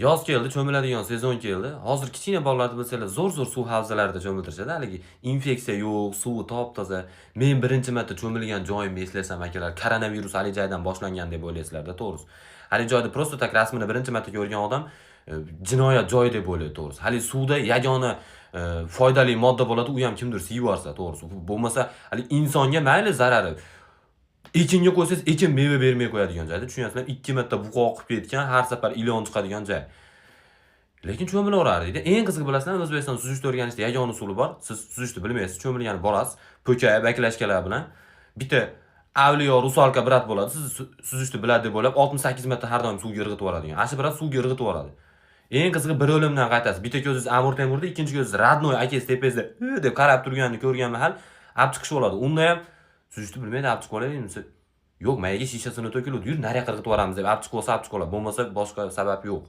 Yoz keldi, cho'miladigan sezon keldi. Hozir kichkina bolalarni bilsanglar, zo'r-zo'r suv havzalarida cho'miltirishadi. Haligi infeksiya yo'q, suvi top-toza. Men birinchi marta cho'milgan joyimni eslasam akalar, koronavirus hali joydan boshlangan deb o'ylaysizlar-da, to'g'risi. Hali joyda prosta tak rasmini birinchi marta ko'rgan odam jinoyat joyi deb o'ylaydi, to'g'risi. Hali suvda yagona foydali modda bo'ladi, u ham kimdir siyib yuborsa, to'g'risi. Bo'lmasa hali insonga mayli zarari. Ekinga qo'ysangiz, ekin meva bermay qo'yadigan joyda, tushunyapsizlar? 2 marta buqa oqib ketgan, har safar ilon chiqadigan joy. Lekin cho'milaverardi. Eng qizig'i bilasizlarmi, O'zbekiston suzishni o'rganishda yagona usuli bor. Siz suzishni bilmaysiz, cho'milgani borasiz, po'ka, baklashkalar bilan. Bitta avliyo rusalka brat bo'ladi. Siz suzishni biladi deb o'ylab 68 marta har doim suvga irg'itib yuboradigan. Ashi brat suvga irg'itib yuboradi. Eng qizig'i bir o'limdan qaytasiz. Bitta ko'zingiz Amur Temurda, ikkinchi ko'zingiz Radnoy akangiz tepangizda deb qarab turganini ko'rgan mahal olib chiqish bo'ladi. Unda ham suzishni bilmaydi, olib chiqib olaylik desa, yo'q, mayiga shishasini to'kiladi. Yur, nariga qirg'itib yuboramiz deb olib chiqib olsa, olib chiqib oladi. Bo'lmasa boshqa sabab yo'q.